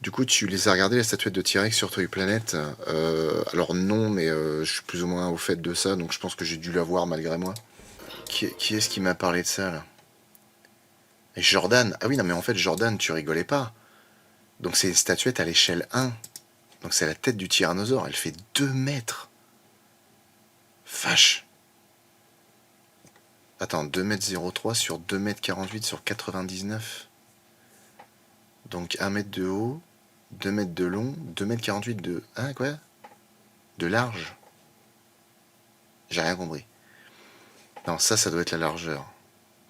Du coup, tu les as regardées, les statuettes de T-Rex sur Toy Planet? Alors non, mais je suis plus ou moins au fait de ça, donc je pense que j'ai dû la voir malgré moi. Qui est-ce qui m'a parlé de ça, là? Et Jordan. Ah oui, non, mais en fait, Jordan, tu rigolais pas. Donc c'est une statuette à l'échelle 1. Donc c'est la tête du tyrannosaure. Elle fait 2 mètres. Vache. Attends, 2,03 m sur 2,48 m sur 99. Donc 1 mètre de haut, 2 mètres de long, 2,48 m de... Hein, quoi? De large. J'ai rien compris. Non, ça doit être la largeur.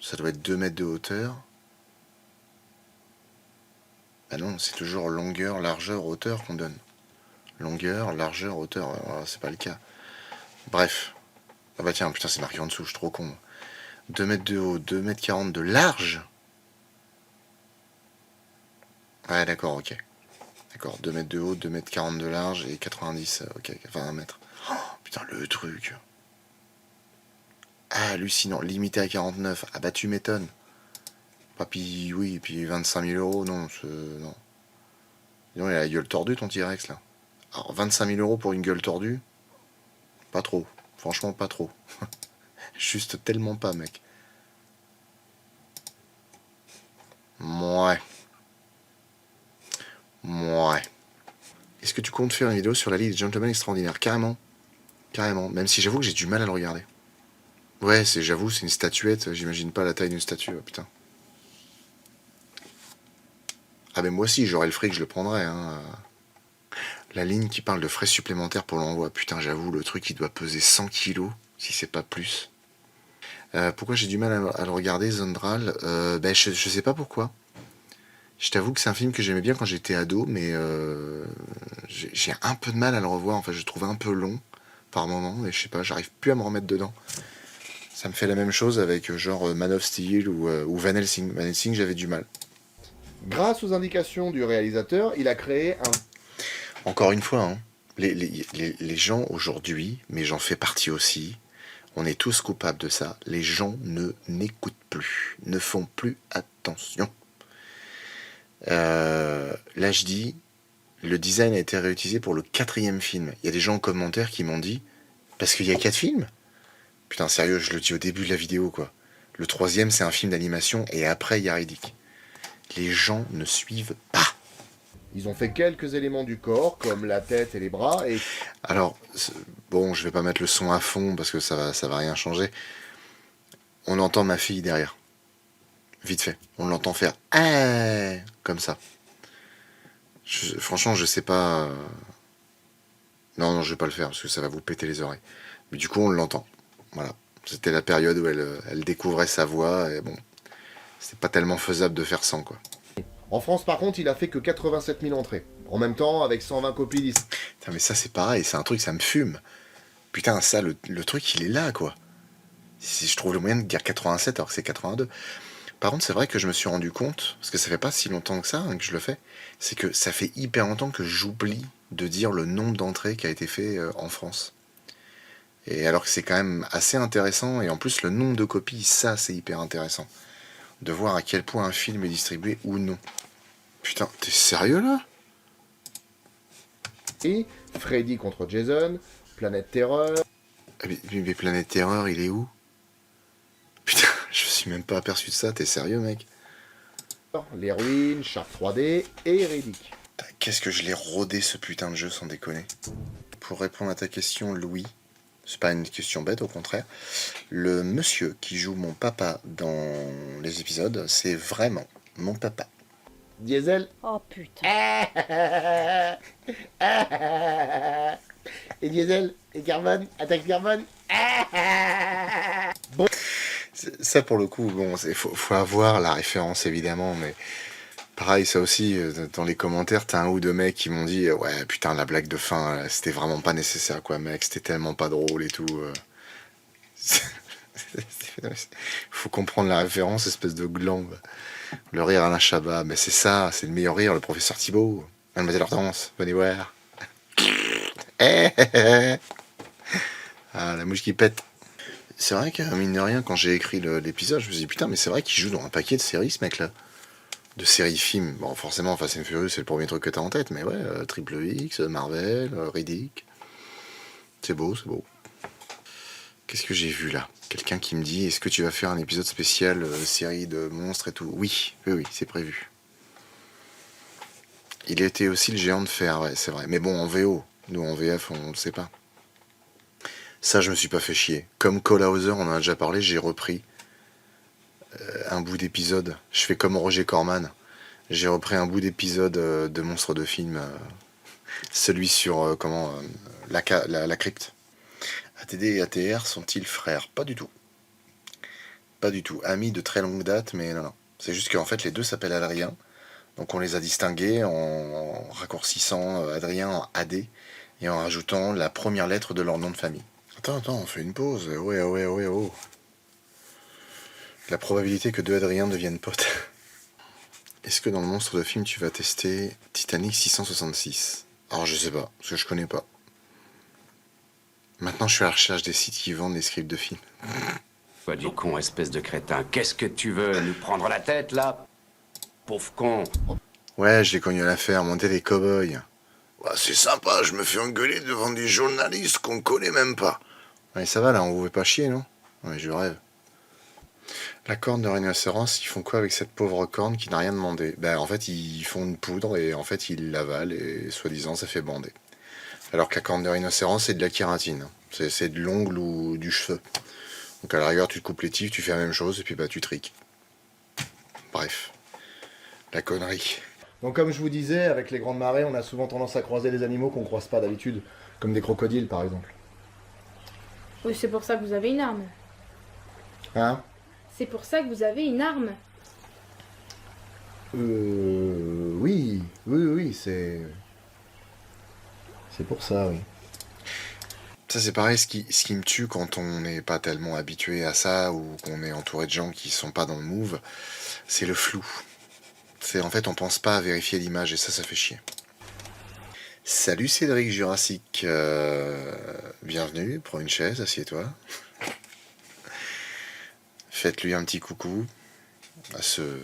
Ça doit être 2 mètres de hauteur. Ah non, c'est toujours longueur, largeur, hauteur qu'on donne. Longueur, largeur, hauteur. Alors, c'est pas le cas. Bref. Ah bah tiens, putain, c'est marqué en dessous, je suis trop con. 2 mètres de haut, 2,40 m de large. Ouais, d'accord, ok. D'accord, 2 mètres de haut, 2,40 m de large et 90, ok, enfin 1 mètre. Oh, putain, le truc. Ah, hallucinant, limité à 49. Ah bah tu m'étonnes. Ah, puis oui, puis 25 000 euros, non, non. Non, il a la gueule tordue ton T-Rex là. Alors 25 000 euros pour une gueule tordue? Pas trop. Franchement, pas trop. Juste tellement pas, mec. Ouais. Ouais. Est-ce que tu comptes faire une vidéo sur la Ligue des Gentlemen Extraordinaires? Carrément. Carrément. Même si j'avoue que j'ai du mal à le regarder. Ouais, j'avoue, c'est une statuette. J'imagine pas la taille d'une statue. Oh, putain. Ah, mais moi aussi, j'aurais le fric, je le prendrais. Hein. La ligne qui parle de frais supplémentaires pour l'envoi. Putain, j'avoue, le truc, il doit peser 100 kilos, si c'est pas plus. Pourquoi j'ai du mal à le regarder, Zondral? Ben, je sais pas pourquoi. Je t'avoue que c'est un film que j'aimais bien quand j'étais ado, mais j'ai un peu de mal à le revoir. Enfin, je le trouve un peu long par moment, et je sais pas, j'arrive plus à me remettre dedans. Ça me fait la même chose avec genre Man of Steel ou Van Helsing. Van Helsing, j'avais du mal. Grâce aux indications du réalisateur, il a créé un... Encore une fois, hein, les gens aujourd'hui, mais j'en fais partie aussi, on est tous coupables de ça. Les gens n'écoutent plus, ne font plus attention. Là, je dis, le design a été réutilisé pour le 4e film. Il y a des gens en commentaire qui m'ont dit, parce qu'il y a 4 films? Putain, sérieux, je le dis au début de la vidéo, quoi. Le 3e, c'est un film d'animation, et après, il y a Riddick. Les gens ne suivent pas. Ils ont fait quelques éléments du corps, comme la tête et les bras, et... Alors, bon, je vais pas mettre le son à fond, parce que ça va rien changer. On entend ma fille derrière. Vite fait. On l'entend faire « Ah !» comme ça. Franchement, je sais pas... Non, je vais pas le faire, parce que ça va vous péter les oreilles. Mais du coup, on l'entend. Voilà. C'était la période où elle découvrait sa voix, et bon... C'est pas tellement faisable de faire sans, quoi. En France, par contre, il a fait que 87 000 entrées. En même temps, avec 120 copies disponibles. Putain, mais ça, c'est pareil, c'est un truc, ça me fume. Putain, ça, le truc, il est là, quoi. Si je trouve le moyen de dire 87 alors que c'est 82. Par contre, c'est vrai que je me suis rendu compte, parce que ça fait pas si longtemps que ça que je le fais, c'est que ça fait hyper longtemps que j'oublie de dire le nombre d'entrées qui a été fait en France. Et alors que c'est quand même assez intéressant, et en plus le nombre de copies, ça c'est hyper intéressant. De voir à quel point un film est distribué ou non. Putain, t'es sérieux là? Et Freddy contre Jason, Planète Terreur... Mais Planète Terreur, il est où? Putain, je me suis même pas aperçu de ça, t'es sérieux mec? Les Ruines, Shark 3D et Riddick. Qu'est-ce que je l'ai rodé ce putain de jeu sans déconner. Pour répondre à ta question, Louis, c'est pas une question bête, au contraire. Le monsieur qui joue mon papa dans les épisodes, c'est vraiment mon papa. Diesel. Oh putain. Et Diesel. Et Carbone. Attaque Carbone. Bon. Ça pour le coup, bon, faut avoir la référence évidemment, mais pareil, ça aussi, dans les commentaires, t'as un ou deux mecs qui m'ont dit ouais, putain, la blague de fin, c'était vraiment pas nécessaire, quoi, mec, c'était tellement pas drôle et tout. Faut comprendre la référence, espèce de gland. Le rire Alain Chabat, mais c'est ça, c'est le meilleur rire, le professeur Thibault. Mademoiselle Hortense, venez voir. Ah, la mouche qui pète. C'est vrai que, mine de rien, quand j'ai écrit l'épisode, je me suis dit, putain, mais c'est vrai qu'il joue dans un paquet de séries, ce mec-là. de séries films. Bon, forcément, Fast and Furious, c'est le premier truc que t'as en tête, mais ouais, Triple X, Marvel, Riddick. C'est beau, c'est beau. Qu'est-ce que j'ai vu là? Quelqu'un qui me dit, est-ce que tu vas faire un épisode spécial série de monstres et tout? Oui, oui, oui, c'est prévu. Il était aussi le géant de fer, ouais, c'est vrai. Mais bon, en VO. Nous, en VF, on le sait pas. Ça, je me suis pas fait chier. Comme Cole Hauser, on en a déjà parlé, j'ai repris un bout d'épisode. Je fais comme Roger Corman. J'ai repris un bout d'épisode de Monstres de film. Celui sur, la crypte. ATD et ATR sont-ils frères? Pas du tout. Pas du tout. Amis de très longue date, mais non, non. C'est juste qu'en fait, les deux s'appellent Adrien. Donc on les a distingués en raccourcissant Adrien en AD et en rajoutant la première lettre de leur nom de famille. Attends, on fait une pause. Ouais, ouais, ouais, oh. La probabilité que deux Adriens deviennent potes. Est-ce que dans le monstre de film, tu vas tester Titanic 666? Alors je sais pas, parce que je connais pas. Maintenant, je suis à la recherche des sites qui vendent des scripts de films. Quoi du con, espèce de crétin? Qu'est-ce que tu veux? Nous prendre la tête, là? Pauvre con. Ouais, je l'ai connu à l'affaire, monter des cow-boys. Ouais, c'est sympa, je me fais engueuler devant des journalistes qu'on connaît même pas. Ouais, ça va là, on vous fait pas chier, non? Ouais, je rêve. La corne de rhinocéros, ils font quoi avec cette pauvre corne qui n'a rien demandé? Ben en fait, ils font une poudre et en fait, ils l'avalent et soi-disant, ça fait bander. Alors que la corne de rhinocéros, c'est de la kératine. C'est de l'ongle ou du cheveu. Donc à la rigueur, tu te coupes les tifs, tu fais la même chose et puis bah tu triques. Bref. La connerie. Donc comme je vous disais, avec les grandes marées, on a souvent tendance à croiser des animaux qu'on croise pas d'habitude, comme des crocodiles par exemple. Oui, c'est pour ça que vous avez une arme. Hein? C'est pour ça que vous avez une arme. Oui, c'est... C'est pour ça, oui. Ça c'est pareil, ce qui me tue quand on n'est pas tellement habitué à ça ou qu'on est entouré de gens qui sont pas dans le move, c'est le flou. C'est en fait on pense pas à vérifier l'image et ça fait chier. Salut Cédric Jurassic, bienvenue, prends une chaise, assieds-toi. Faites-lui un petit coucou à ce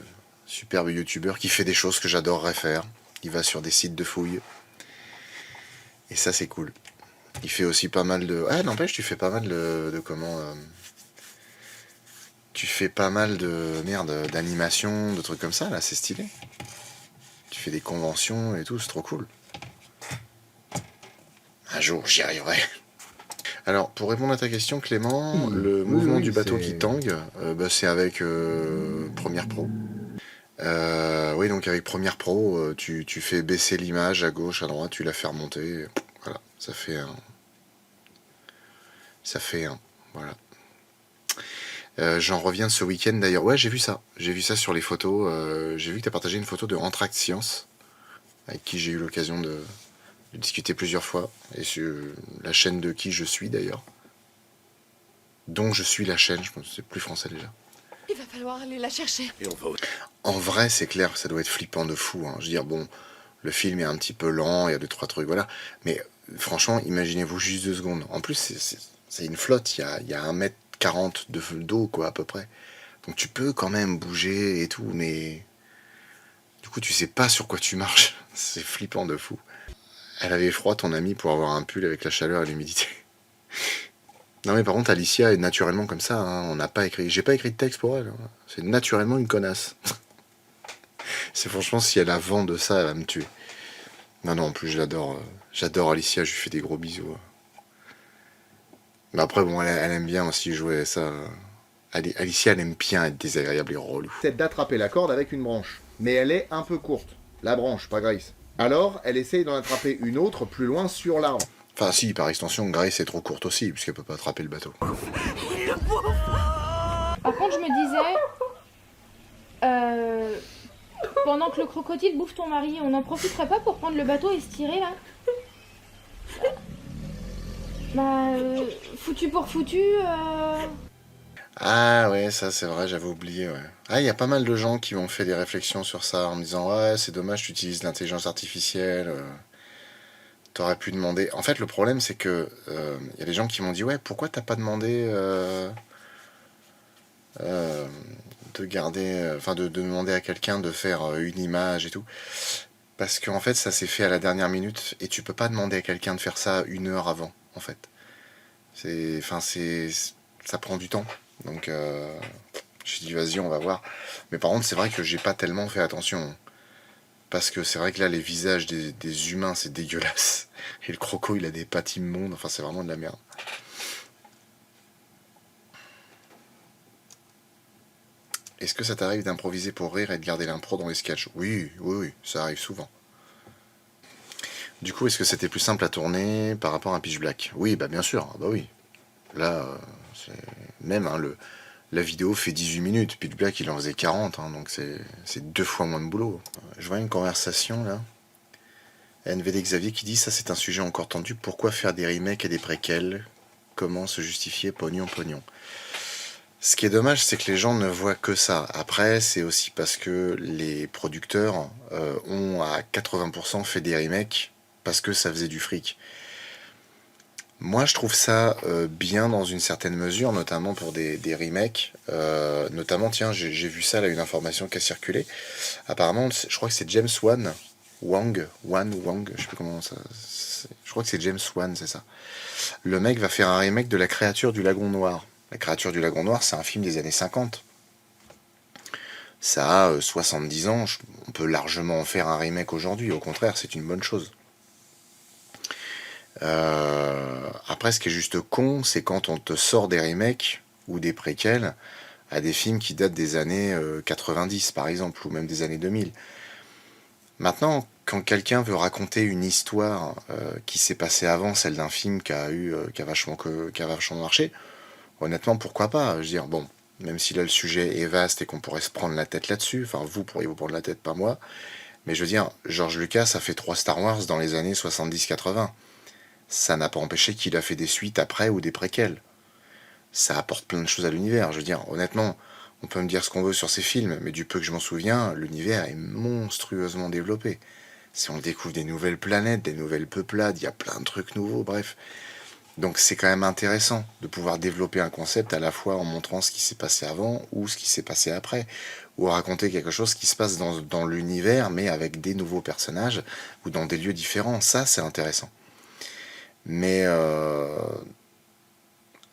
superbe youtubeur qui fait des choses que j'adorerais faire. Il va sur des sites de fouilles. Et ça c'est cool. Il fait aussi pas mal de... Ah n'empêche, tu fais pas mal de comment... Tu fais pas mal de... Merde, d'animation, de trucs comme ça, là, c'est stylé. Tu fais des conventions et tout, c'est trop cool. Un jour, j'y arriverai. Alors, pour répondre à ta question, Clément, le mouvement du bateau qui tangue, c'est avec Premiere Pro. Oui, donc avec Premiere Pro, tu fais baisser l'image à gauche, à droite, tu la fais remonter. Voilà, ça fait un... Voilà. J'en reviens ce week-end d'ailleurs. Ouais, j'ai vu ça. J'ai vu ça sur les photos. J'ai vu que tu as partagé une photo de Entracte Science, avec qui j'ai eu l'occasion de discuter plusieurs fois. Et sur la chaîne de qui je suis d'ailleurs. Dont je suis la chaîne, je pense que c'est plus français déjà. Il va falloir aller la chercher. En vrai, c'est clair, ça doit être flippant de fou. Hein. Je veux dire, bon, le film est un petit peu lent, il y a 2-3 trucs, voilà. Mais franchement, imaginez-vous juste 2 secondes. En plus, c'est une flotte, il y a 1m40 d'eau, quoi, à peu près. Donc tu peux quand même bouger et tout, mais... Du coup, tu sais pas sur quoi tu marches. C'est flippant de fou. Elle avait froid, ton amie, pour avoir un pull avec la chaleur et l'humidité. Non mais par contre, Alicia est naturellement comme ça. Hein. On n'a pas écrit... J'ai pas écrit de texte pour elle. Hein. C'est naturellement une connasse. C'est franchement, si elle a vent de ça, elle va me tuer. Non, en plus, je l'adore. J'adore Alicia, je lui fais des gros bisous. Mais après, bon, elle aime bien aussi jouer ça. Alicia, elle aime bien être désagréable et relou. C'est d'attraper la corde avec une branche. Mais elle est un peu courte. La branche, pas Grace. Alors, elle essaye d'en attraper une autre plus loin sur l'arbre. Enfin, si, par extension, Grace est trop courte aussi, puisqu'elle peut pas attraper le bateau. Par contre, je me disais... pendant que le crocodile bouffe ton mari, on n'en profiterait pas pour prendre le bateau et se tirer, là? Foutu pour foutu... Ah ouais, ça c'est vrai, j'avais oublié, ouais. Ah, il y a pas mal de gens qui ont fait des réflexions sur ça, en me disant « Ouais, c'est dommage, tu utilises l'intelligence artificielle, t'aurais pu demander... » En fait, le problème, c'est que y a des gens qui m'ont dit « Ouais, pourquoi t'as pas demandé de garder, enfin de demander à quelqu'un de faire une image et tout. Parce qu'en fait, ça s'est fait à la dernière minute et tu peux pas demander à quelqu'un de faire ça 1 heure avant, en fait. Ça prend du temps. Donc, j'ai dit, vas-y, on va voir. Mais par contre, c'est vrai que j'ai pas tellement fait attention. Parce que c'est vrai que là, les visages des humains, c'est dégueulasse. Et le croco, il a des pattes immondes. Enfin, c'est vraiment de la merde. Est-ce que ça t'arrive d'improviser pour rire et de garder l'impro dans les sketchs? Oui, oui, oui, ça arrive souvent. Du coup, est-ce que c'était plus simple à tourner par rapport à Pitch Black? Oui, bah bien sûr, bah oui. Là, même hein, la vidéo fait 18 minutes, Pitch Black il en faisait 40, hein, donc c'est 2 fois moins de boulot. Je vois une conversation là. NVD Xavier qui dit ça c'est un sujet encore tendu, pourquoi faire des remakes et des préquels? Comment se justifier pognon pognon? Ce qui est dommage, c'est que les gens ne voient que ça. Après, c'est aussi parce que les producteurs ont à 80% fait des remakes parce que ça faisait du fric. Moi, je trouve ça bien dans une certaine mesure, notamment pour des remakes. Notamment, tiens, j'ai vu ça, là, une information qui a circulé. Apparemment, je crois que c'est James Wang, je sais plus comment ça... Je crois que c'est James Wan, c'est ça. Le mec va faire un remake de La créature du lagon noir. La créature du lagon noir, c'est un film des années 50. Ça a 70 ans, on peut largement en faire un remake aujourd'hui, au contraire, c'est une bonne chose. Après, ce qui est juste con, c'est quand on te sort des remakes ou des préquels à des films qui datent des années 90, par exemple, ou même des années 2000. Maintenant, quand quelqu'un veut raconter une histoire qui s'est passée avant celle d'un film qui a vachement marché, honnêtement, pourquoi pas? Je veux dire, bon, même si là le sujet est vaste et qu'on pourrait se prendre la tête là-dessus, enfin vous pourriez vous prendre la tête, pas moi, mais je veux dire, George Lucas a fait 3 Star Wars dans les années 70-80. Ça n'a pas empêché qu'il a fait des suites après ou des préquels. Ça apporte plein de choses à l'univers. Je veux dire, honnêtement, on peut me dire ce qu'on veut sur ces films, mais du peu que je m'en souviens, l'univers est monstrueusement développé. Si on découvre des nouvelles planètes, des nouvelles peuplades, il y a plein de trucs nouveaux, bref. Donc c'est quand même intéressant de pouvoir développer un concept à la fois en montrant ce qui s'est passé avant ou ce qui s'est passé après, ou raconter quelque chose qui se passe dans l'univers mais avec des nouveaux personnages ou dans des lieux différents. Ça c'est intéressant. Mais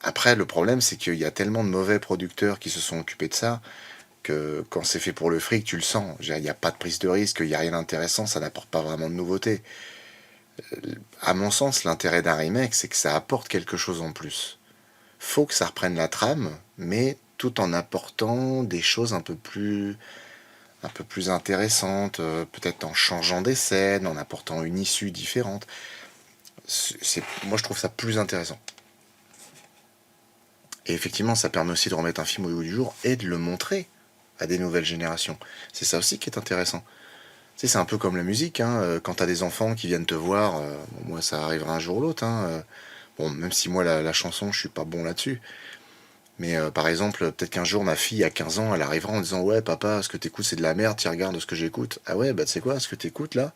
après le problème c'est qu'il y a tellement de mauvais producteurs qui se sont occupés de ça que quand c'est fait pour le fric tu le sens. Il n'y a pas de prise de risque, il n'y a rien d'intéressant, ça n'apporte pas vraiment de nouveauté. À mon sens, l'intérêt d'un remake, c'est que ça apporte quelque chose en plus. Faut que ça reprenne la trame, mais tout en apportant des choses un peu plus intéressantes, peut-être en changeant des scènes, en apportant une issue différente. Moi, je trouve ça plus intéressant. Et effectivement, ça permet aussi de remettre un film au goût du jour et de le montrer à des nouvelles générations. C'est ça aussi qui est intéressant. Tu sais, c'est un peu comme la musique, hein. Quand t'as des enfants qui viennent te voir, bon, moi ça arrivera un jour ou l'autre, hein. Bon, même si moi la chanson, je suis pas bon là-dessus. Mais par exemple, peut-être qu'un jour ma fille à 15 ans, elle arrivera en disant ouais papa, ce que t'écoutes c'est de la merde, tu regardes ce que j'écoute. Ah ouais, bah tu sais quoi, ce que t'écoutes là,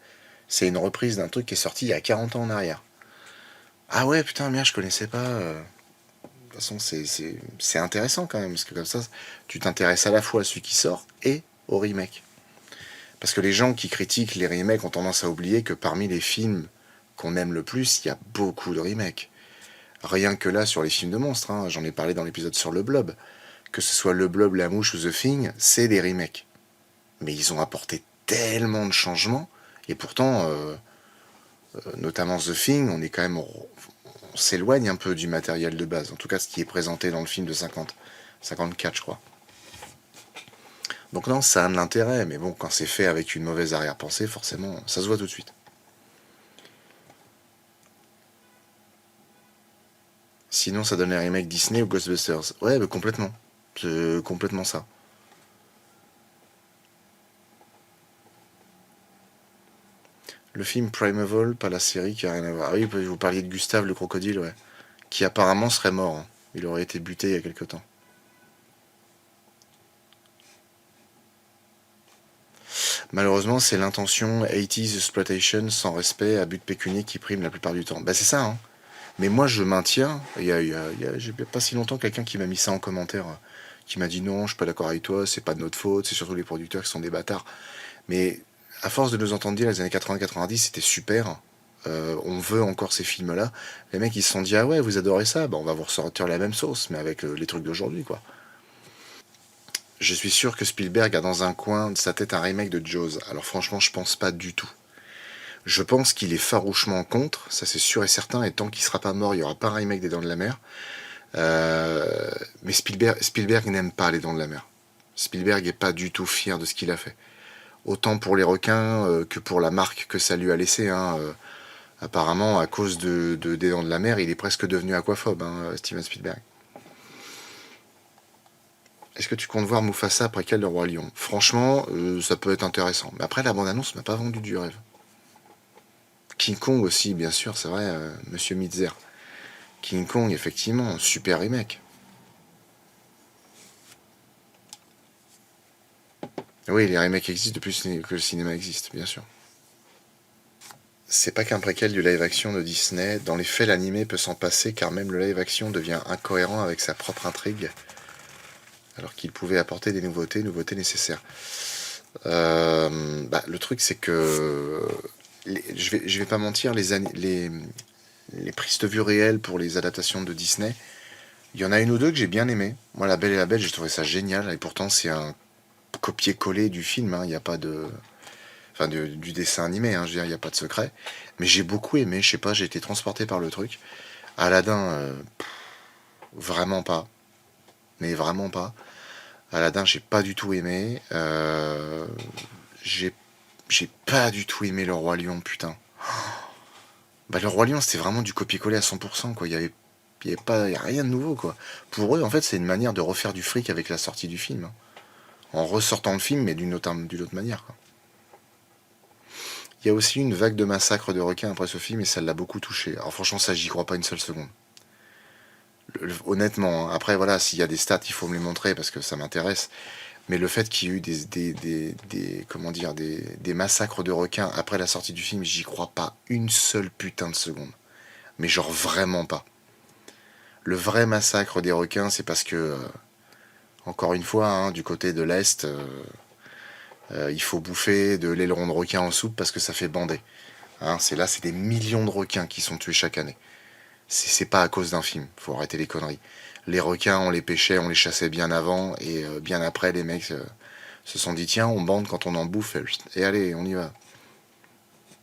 c'est une reprise d'un truc qui est sorti il y a 40 ans en arrière. Ah ouais, putain, merde, je connaissais pas. De toute façon, c'est intéressant quand même, parce que comme ça, tu t'intéresses à la fois à celui qui sort et au remake. Parce que les gens qui critiquent les remakes ont tendance à oublier que parmi les films qu'on aime le plus, il y a beaucoup de remakes. Rien que là, sur les films de monstres, hein, j'en ai parlé dans l'épisode sur Le Blob, que ce soit Le Blob, La Mouche ou The Thing, c'est des remakes. Mais ils ont apporté tellement de changements, et pourtant, notamment The Thing, on s'éloigne un peu du matériel de base, en tout cas ce qui est présenté dans le film de 54 je crois. Donc non, ça a de l'intérêt, mais bon, quand c'est fait avec une mauvaise arrière-pensée, forcément, ça se voit tout de suite. Sinon, ça donne les remakes Disney ou Ghostbusters. Ouais, mais complètement. C'est complètement ça. Le film Primeval, pas la série qui a rien à voir. Ah oui, vous parliez de Gustave le crocodile, ouais. Qui apparemment serait mort. Hein. Il aurait été buté il y a quelque temps. Malheureusement, c'est l'intention 80s exploitation sans respect à but pécunier qui prime la plupart du temps. Bah c'est ça, hein. Mais moi je maintiens, j'ai pas si longtemps quelqu'un qui m'a mis ça en commentaire, qui m'a dit non, je suis pas d'accord avec toi, c'est pas de notre faute, c'est surtout les producteurs qui sont des bâtards. Mais à force de nous entendre dire les années 80-90, c'était super. On veut encore ces films-là. Les mecs, ils se sont dit, ah ouais, vous adorez ça, bah, on va vous ressortir la même sauce, mais avec les trucs d'aujourd'hui, quoi. Je suis sûr que Spielberg a dans un coin de sa tête un remake de Jaws. Alors franchement, je pense pas du tout. Je pense qu'il est farouchement contre, ça c'est sûr et certain, et tant qu'il sera pas mort, il y aura pas un remake des Dents de la Mer. Mais Spielberg n'aime pas les Dents de la Mer. Spielberg est pas du tout fier de ce qu'il a fait. Autant pour les requins que pour la marque que ça lui a laissé. Hein. Apparemment, à cause des Dents de la Mer, il est presque devenu aquaphobe, hein, Steven Spielberg. Est-ce que tu comptes voir Mufasa après quel Le Roi Lion? Franchement, ça peut être intéressant. Mais après, la bande-annonce m'a pas vendu du rêve. King Kong aussi, bien sûr, c'est vrai, Monsieur Mitzer. King Kong, effectivement, super remake. Oui, les remakes existent depuis que le cinéma existe, bien sûr. C'est pas qu'un préquel du live-action de Disney. Dans les faits, l'animé peut s'en passer car même le live-action devient incohérent avec sa propre intrigue, alors qu'il pouvait apporter des nouveautés nécessaires. Le truc, c'est que je vais pas mentir, les prises de vue réelles pour les adaptations de Disney, il y en a une ou deux que j'ai bien aimé. Moi, La Belle et la Bête, j'ai trouvé ça génial, et pourtant c'est un copier-coller du film, hein. Il n'y a pas de... Enfin, du dessin animé, hein, je veux dire, il n'y a pas de secret. Mais j'ai beaucoup aimé, je sais pas, j'ai été transporté par le truc. Aladdin, vraiment pas. Mais vraiment pas. Aladdin, j'ai pas du tout aimé. J'ai pas du tout aimé Le Roi Lion, putain. Bah, Le Roi Lion, c'était vraiment du copier-coller à 100%, quoi. Il y a rien de nouveau, quoi. Pour eux, en fait, c'est une manière de refaire du fric avec la sortie du film, hein. En ressortant le film, mais d'une autre manière, quoi. Il y a aussi une vague de massacres de requins après ce film, et ça l'a beaucoup touché. Alors franchement, ça, j'y crois pas une seule seconde. Honnêtement, hein. Après, voilà, s'il y a des stats, il faut me les montrer, parce que ça m'intéresse. Mais le fait qu'il y ait eu des massacres de requins après la sortie du film, j'y crois pas une seule putain de seconde. Mais genre vraiment pas. Le vrai massacre des requins, c'est parce que, encore une fois, hein, du côté de l'Est, il faut bouffer de l'aileron de requin en soupe parce que ça fait bander. Hein, c'est des millions de requins qui sont tués chaque année. C'est pas à cause d'un film, faut arrêter les conneries. Les requins, on les pêchait, on les chassait bien avant, et bien après, les mecs se sont dit, tiens, on bande quand on en bouffe, et allez, on y va.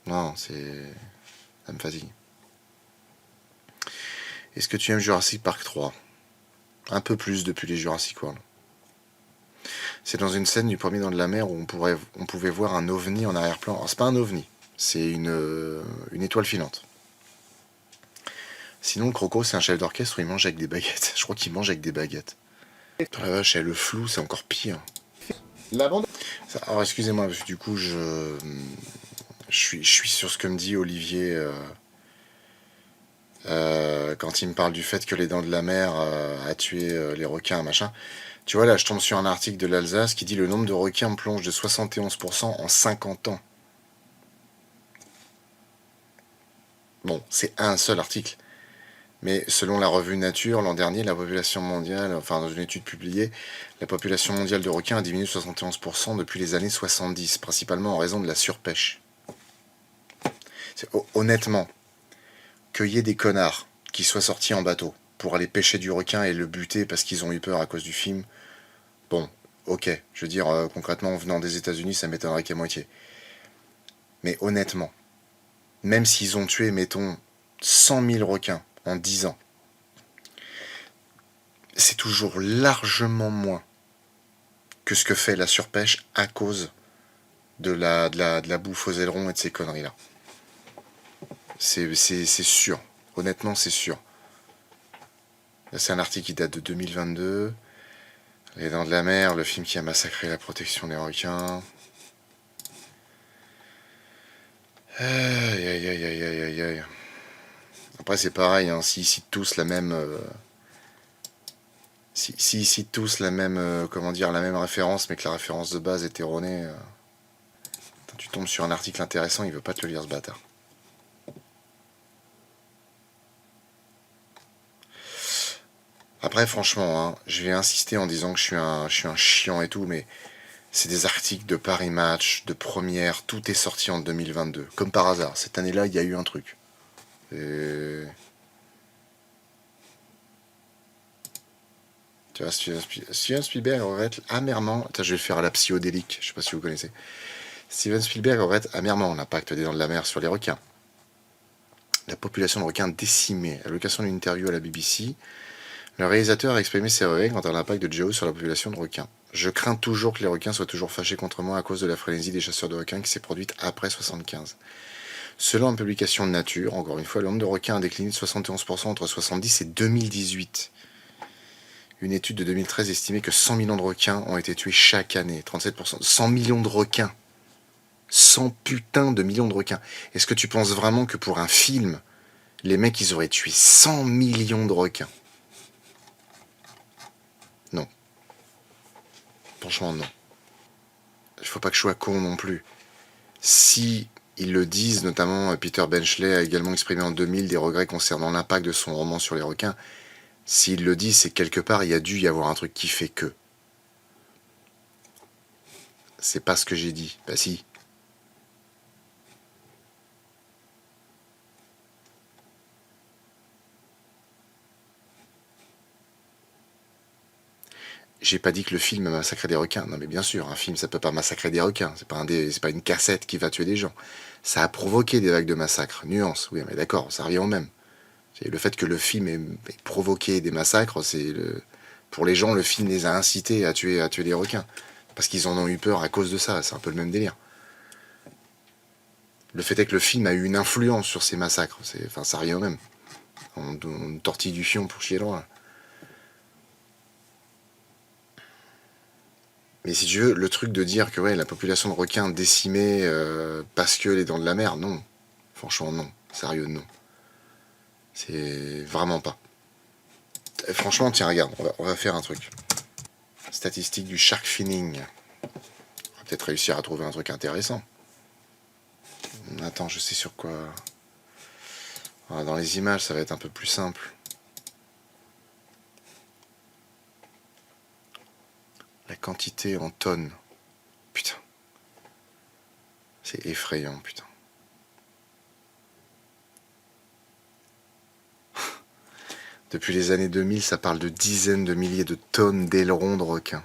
Non, ça me fatigue. Est-ce que tu aimes Jurassic Park 3? Un peu plus depuis les Jurassic World. C'est dans une scène du premier Dents de la Mer où on pouvait voir un ovni en arrière-plan. Alors, c'est pas un ovni, c'est une étoile filante. Sinon, le croco, c'est un chef d'orchestre où il mange avec des baguettes. Je crois qu'il mange avec des baguettes. Putain, la vache, le flou, c'est encore pire. La bande... Alors, excusez-moi, parce que du coup, je suis sur ce que me dit Olivier quand il me parle du fait que les Dents de la Mer a tué les requins, machin. Tu vois, là, je tombe sur un article de l'Alsace qui dit le nombre de requins plonge de 71% en 50 ans. Bon, c'est un seul article. Mais selon la revue Nature, l'an dernier, la population mondiale, enfin dans une étude publiée, la population mondiale de requins a diminué de 71% depuis les années 70, principalement en raison de la surpêche. Honnêtement, qu'il y ait des connards qui soient sortis en bateau pour aller pêcher du requin et le buter parce qu'ils ont eu peur à cause du film, bon, ok, je veux dire, concrètement, venant des États-Unis, ça m'étonnerait qu'à moitié. Mais honnêtement, même s'ils ont tué, mettons, 100 000 requins en 10 ans, c'est toujours largement moins que ce que fait la surpêche à cause de la bouffe aux ailerons et de ces conneries-là. C'est sûr. Honnêtement, c'est sûr. Là, c'est un article qui date de 2022. Les Dents de la Mer, le film qui a massacré la protection des requins. Aïe, aïe, aïe, aïe, aïe, aïe. Après, c'est pareil, hein, s'ils citent tous la même... s'ils citent tous la même, comment dire, la même référence, mais que la référence de base est erronée... tu tombes sur un article intéressant, il veut pas te le lire, ce bâtard. Après, franchement, hein, je vais insister en disant que je suis un chiant et tout, mais c'est des articles de Paris Match, de Première, tout est sorti en 2022. Comme par hasard, cette année-là, il y a eu un truc. Et... Tu vois, Steven Spielberg regrette amèrement... Attends, je vais faire à la psychodélique, je sais pas si vous connaissez. Steven Spielberg regrette amèrement l'impact des Dents de la Mer sur les requins. La population de requins décimée. À l'occasion d'une interview à la BBC, le réalisateur a exprimé ses regrets quant à l'impact de Jaws sur la population de requins. Je crains toujours que les requins soient toujours fâchés contre moi à cause de la frénésie des chasseurs de requins qui s'est produite après 75. Selon une publication de Nature, encore une fois, le nombre de requins a décliné de 71% entre 70 et 2018. Une étude de 2013 estimait que 100 millions de requins ont été tués chaque année. 37%. 100 millions de requins. 100 putains de millions de requins. Est-ce que tu penses vraiment que pour un film, les mecs, ils auraient tué 100 millions de requins? Non. Franchement, non. Il faut pas que je sois con non plus. Si ils le disent, notamment Peter Benchley a également exprimé en 2000 des regrets concernant l'impact de son roman sur les requins. S'il le dit, c'est quelque part, il y a dû y avoir un truc qui fait que. C'est pas ce que j'ai dit. Bah si. J'ai pas dit que le film a massacré des requins. Non mais bien sûr, un film ça peut pas massacrer des requins. C'est pas une cassette qui va tuer des gens. Ça a provoqué des vagues de massacres. Nuance, oui mais d'accord, ça revient au même. Le fait que le film ait provoqué des massacres, pour les gens, le film les a incités à tuer des requins. Parce qu'ils en ont eu peur à cause de ça. C'est un peu le même délire. Le fait est que le film a eu une influence sur ces massacres. Ça revient au même. On tortille du fion pour chier loin. Mais si tu veux, le truc de dire que ouais, la population de requins décimée parce que les Dents de la Mer, non. Franchement, non. Sérieux, non. C'est vraiment pas. Franchement, tiens, regarde, on va faire un truc. Statistique du shark finning. On va peut-être réussir à trouver un truc intéressant. Attends, je sais sur quoi. Voilà, dans les images, ça va être un peu plus simple. La quantité en tonnes. Putain. C'est effrayant, putain. Depuis les années 2000, ça parle de dizaines de milliers de tonnes d'ailerons de requins.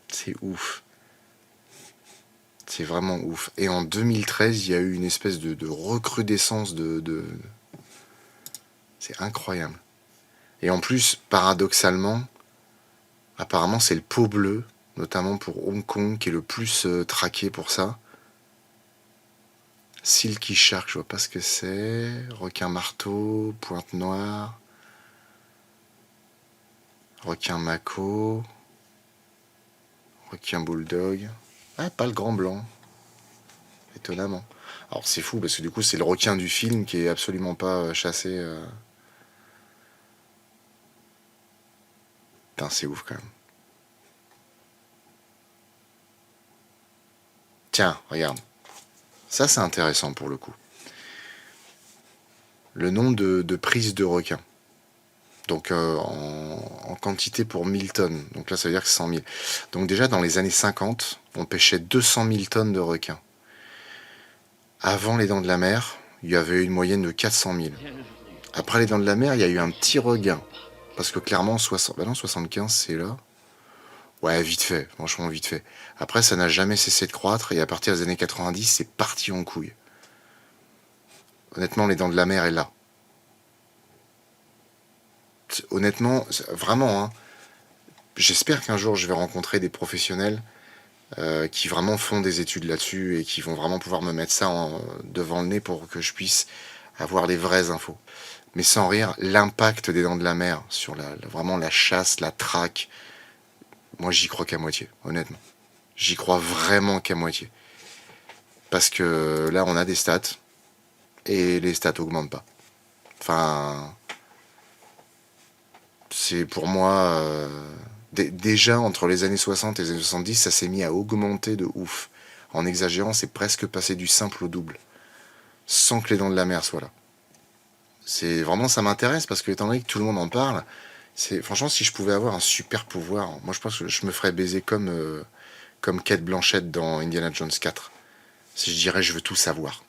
C'est ouf. C'est vraiment ouf. Et en 2013, il y a eu une espèce de recrudescence de... C'est incroyable. Et en plus, paradoxalement, apparemment, c'est le pot bleu, notamment pour Hong Kong, qui est le plus traqué pour ça. Silky Shark, je vois pas ce que c'est. Requin marteau, pointe noire. Requin mako. Requin bulldog. Ah, pas le grand blanc. Étonnamment. Alors c'est fou, parce que du coup, c'est le requin du film qui est absolument pas chassé. Putain, c'est ouf quand même. Tiens, regarde. Ça, c'est intéressant pour le coup. Le nombre de prises de requins. Donc en quantité pour 1000 tonnes. Donc là, ça veut dire que c'est 100 000. Donc déjà, dans les années 50, on pêchait 200 000 tonnes de requins. Avant les Dents de la Mer, il y avait une moyenne de 400 000. Après les Dents de la Mer, il y a eu un petit regain. Parce que clairement, 75, c'est là. Ouais, vite fait, franchement vite fait. Après, ça n'a jamais cessé de croître, et à partir des années 90, c'est parti en couille. Honnêtement, les Dents de la Mer est là. Honnêtement, vraiment, hein, j'espère qu'un jour je vais rencontrer des professionnels qui vraiment font des études là-dessus et qui vont vraiment pouvoir me mettre ça devant le nez pour que je puisse avoir les vraies infos. Mais sans rire, l'impact des Dents de la Mer sur vraiment la chasse, la traque, moi j'y crois qu'à moitié, honnêtement. J'y crois vraiment qu'à moitié. Parce que là on a des stats et les stats augmentent pas. Enfin, c'est pour moi... déjà entre les années 60 et les années 70, ça s'est mis à augmenter de ouf. En exagérant, c'est presque passé du simple au double. Sans que les Dents de la Mer soient là. C'est vraiment, ça m'intéresse parce que étant donné que tout le monde en parle, Franchement, si je pouvais avoir un super pouvoir, moi je pense que je me ferais baiser comme Cate Blanchett dans Indiana Jones 4. Si je dirais je veux tout savoir.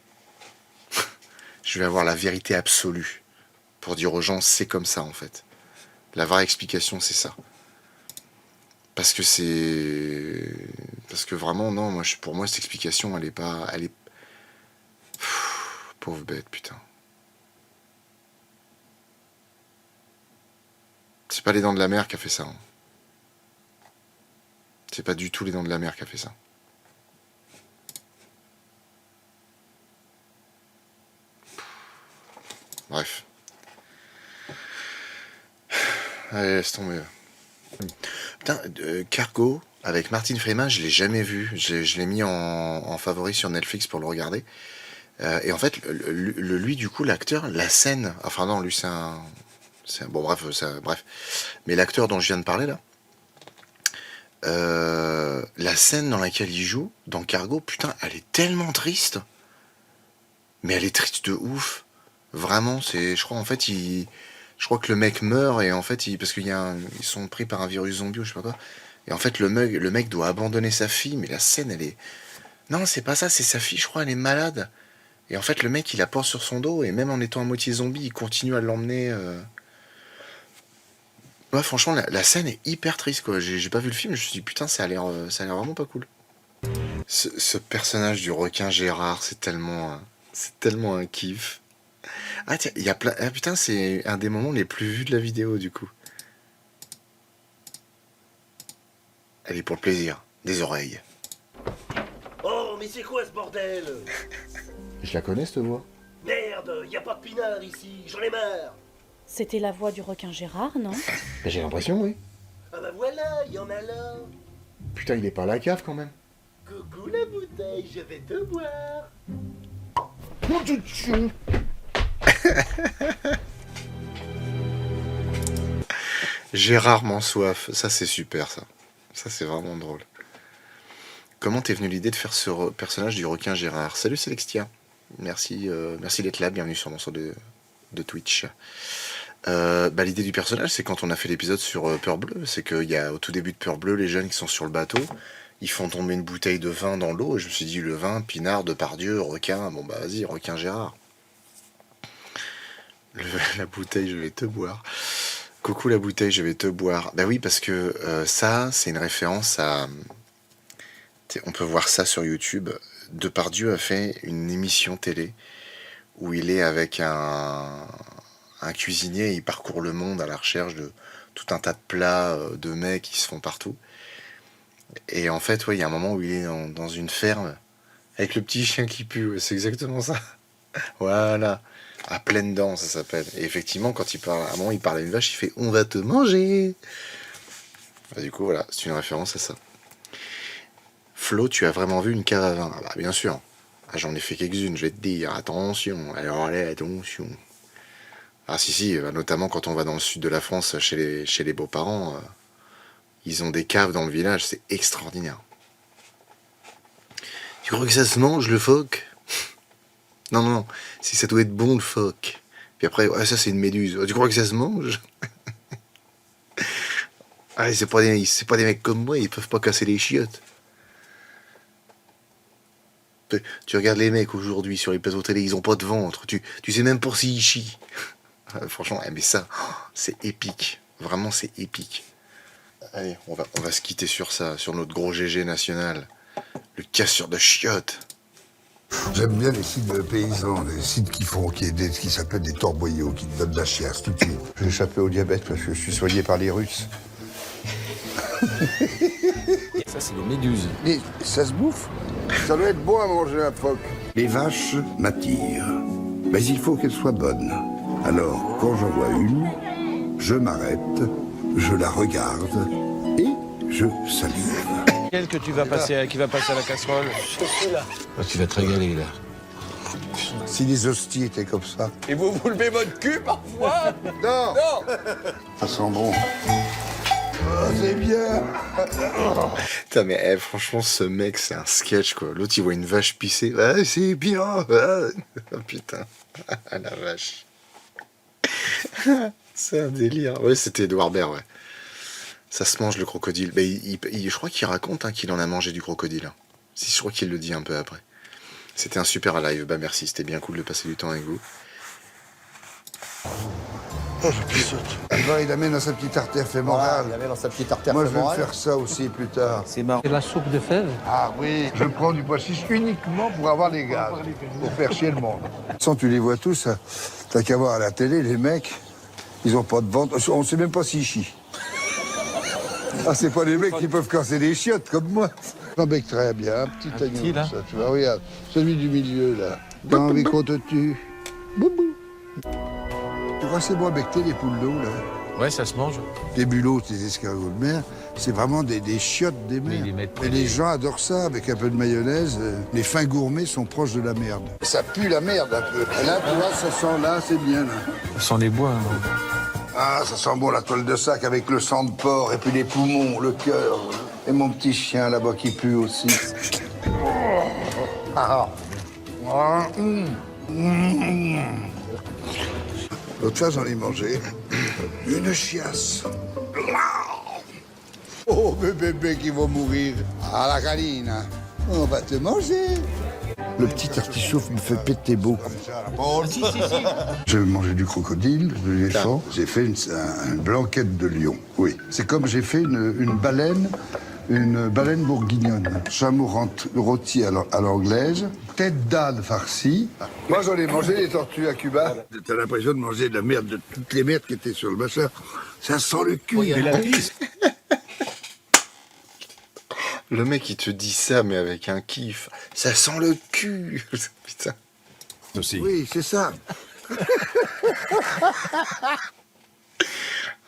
Je vais avoir la vérité absolue pour dire aux gens c'est comme ça en fait. La vraie explication c'est ça. Parce que vraiment non, pour moi cette explication elle est pauvre bête putain. C'est pas les Dents de la Mer qui a fait ça. Hein. C'est pas du tout les Dents de la Mer qui a fait ça. Bref. Allez, laisse tomber. Putain, Cargo, avec Martin Freeman, je l'ai jamais vu. Je l'ai mis en favori sur Netflix pour le regarder. Et en fait, lui, du coup, l'acteur, la scène... Enfin non, lui, c'est un bon, bref. Mais l'acteur dont je viens de parler, là, la scène dans laquelle il joue, dans Cargo, putain, elle est tellement triste. Mais elle est triste de ouf. Vraiment, je crois, en fait, je crois que le mec meurt et en fait, parce qu'ils sont pris par un virus zombie ou je sais pas quoi. Et en fait, le mec doit abandonner sa fille, mais la scène, elle est... Non, c'est pas ça, c'est sa fille, je crois, elle est malade. Et en fait, le mec, il la porte sur son dos et même en étant à moitié zombie, il continue à l'emmener... Ouais, franchement, la scène est hyper triste, quoi. J'ai pas vu le film, je me suis dit, putain, ça a l'air vraiment pas cool. Ce personnage du requin Gérard, c'est tellement un kiff. Ah tiens, il y a plein... Ah putain, c'est un des moments les plus vus de la vidéo, du coup. Elle est pour le plaisir, des oreilles. Oh, mais c'est quoi ce bordel? Je la connais, cette voix. Merde, y a pas de pinard ici, j'en ai marre. C'était la voix du requin Gérard, non? Ben, j'ai l'impression, oui. Ah bah voilà, y en a là. Putain, il est pas à la cave, quand même. Coucou la bouteille, je vais te boire. Gérard Mansoif, ça c'est super, ça. Ça c'est vraiment drôle. Comment t'es venu l'idée de faire ce personnage du requin Gérard? Salut Celextia. Merci d'être là, bienvenue sur mon son de Twitch. L'idée du personnage, c'est quand on a fait l'épisode sur Peur Bleue, c'est qu'il y a au tout début de Peur Bleue, les jeunes qui sont sur le bateau, ils font tomber une bouteille de vin dans l'eau, et je me suis dit, le vin, Pinard, Depardieu, requin, bon bah vas-y, requin Gérard. La bouteille, je vais te boire. Coucou la bouteille, je vais te boire. Bah oui, parce que ça, c'est une référence à... On peut voir ça sur YouTube. Depardieu a fait une émission télé où il est avec un cuisinier et il parcourt le monde à la recherche de tout un tas de plats de mets qui se font partout. Et en fait, ouais, il y a un moment où il est dans une ferme avec le petit chien qui pue. Ouais, c'est exactement ça. Voilà. À pleines dents, ça s'appelle. Et effectivement, quand à un moment, il parle à une vache, il fait « On va te manger !» Du coup, voilà, c'est une référence à ça. Flo, tu as vraiment vu une cave à vin? Ah bah, bien sûr. Ah, j'en ai fait quelques-unes, je vais te dire. Attention. Alors, allez, attention. Ah si, notamment quand on va dans le sud de la France, chez les beaux-parents, ils ont des caves dans le village, c'est extraordinaire. Tu crois que ça se mange, le phoque? Non, si ça doit être bon, le phoque. Puis après, ouais, ça c'est une méduse. Tu crois que ça se mange? Ah, c'est pas des mecs comme moi, ils peuvent pas casser les chiottes. Tu regardes les mecs aujourd'hui sur les plateaux télé, ils ont pas de ventre. Tu sais même pour s'ils chient. Franchement, mais ça, c'est épique. Vraiment, c'est épique. Allez, on va se quitter sur ça, sur notre gros GG national. Le casseur de chiottes. J'aime bien les sites de paysans, les sites qui s'appellent des torboyaux, qui te donnent de la chiasse tout de suite. J'ai échappé au diabète parce que je suis soigné par les Russes. Ça, c'est des méduses. Mais ça se bouffe. Ça doit être bon à manger un phoque. Les vaches m'attirent, mais il faut qu'elles soient bonnes. Alors, quand j'en vois une, je m'arrête, je la regarde et je salive. Quel que qui va passer à la casserole? Oh, tu vas te régaler, là. Si les hosties étaient comme ça. Et vous levez votre cul parfois? Non. Ça sent bon. Oh, c'est bien. Putain, mais franchement, ce mec, c'est un sketch, quoi. L'autre, il voit une vache pisser. Ah, c'est bien. Ah. Oh, putain. Ah, la vache. C'est un délire. Ouais, c'était Edouard Baird, ouais. Ça se mange le crocodile. Mais je crois qu'il raconte hein, qu'il en a mangé du crocodile. Hein. Si, je crois qu'il le dit un peu après. C'était un super live. Bah merci, c'était bien cool de passer du temps avec vous. Il va, il amène dans sa petite artère fémorale. Il avait dans sa petite artère Moi, je vais me fémorale. faire ça aussi plus tard. C'est marrant. C'est la soupe de fèves. Ah oui, je prends du pois chiche uniquement pour avoir les gaz, pour faire chier le monde. Sans tu les vois tous, t'as qu'à voir à la télé, les mecs, ils ont pas de ventre, on sait même pas s'ils chient. Ah, c'est pas les mecs qui peuvent casser des chiottes comme moi. Un bec très bien, un petit agneau, là. ça, tu vois, regarde, celui du milieu, là. T'as envie qu'on te tue. Boubou. Tu crois que c'est bon à becter les poules d'eau, là? Ouais, ça se mange. Les bulots, les escargots de mer, c'est vraiment des chiottes des mers. ils les mettent Et les gens adorent ça avec un peu de mayonnaise. Les fins gourmets sont proches de la merde. Ça pue la merde un peu. Et là, tu vois, ça sent là, c'est bien. Là. Sans les bois. Hein. Ah, ça sent bon la toile de sac avec le sang de porc et puis les poumons, le cœur. Et mon petit chien là-bas qui pue aussi. L'autre fois, j'en ai mangé une chiasse. Oh, bébé qui va mourir. Ah, la câline. On va te manger. Le petit artichaut me fait péter beau. J'ai mangé du crocodile, de l'éléphant. J'ai fait une blanquette de lion. Oui. C'est comme j'ai fait une baleine bourguignonne. Chameau rôti à l'anglaise. Tête d'âne farcie. Moi, j'en ai mangé des tortues à Cuba. T'as l'impression de manger de la merde, de toutes les merdes qui étaient sur le machin. Ça sent le cul. Le mec, il te dit ça, mais avec un kiff. Ça sent le cul. Putain. Aussi. Oui, c'est ça.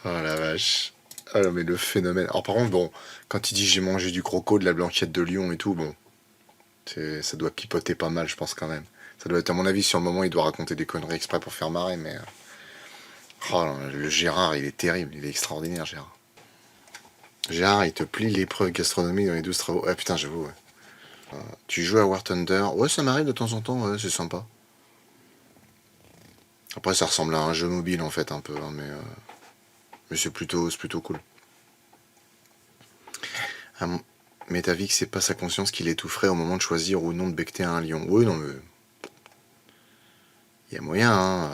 Oh la vache. Ah non, mais le phénomène. Alors par contre, bon, quand il dit j'ai mangé du croco, de la blanquette de lion et tout, bon, ça doit pipoter pas mal, je pense quand même. Ça doit être, à mon avis, sur le moment, il doit raconter des conneries exprès pour faire marrer, mais... Oh, non, le Gérard, il est terrible, il est extraordinaire, Gérard. Gérard, il te plie l'épreuve gastronomie dans les 12 travaux. Ah putain, j'avoue, ouais. Tu joues à War Thunder. Ouais, ça m'arrive de temps en temps, ouais, c'est sympa. Après, ça ressemble à un jeu mobile, en fait, un peu, hein, mais c'est plutôt cool. Ah, mais t'as vu que c'est pas sa conscience qui l'étoufferait au moment de choisir ou non de becter un lion. Oui, non, mais... Il y a moyen, hein.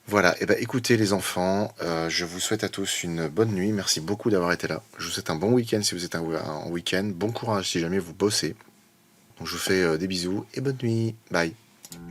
Voilà, et ben écoutez les enfants, je vous souhaite à tous une bonne nuit, merci beaucoup d'avoir été là. Je vous souhaite un bon week-end si vous êtes en week-end, bon courage si jamais vous bossez. Donc je vous fais des bisous et bonne nuit, bye.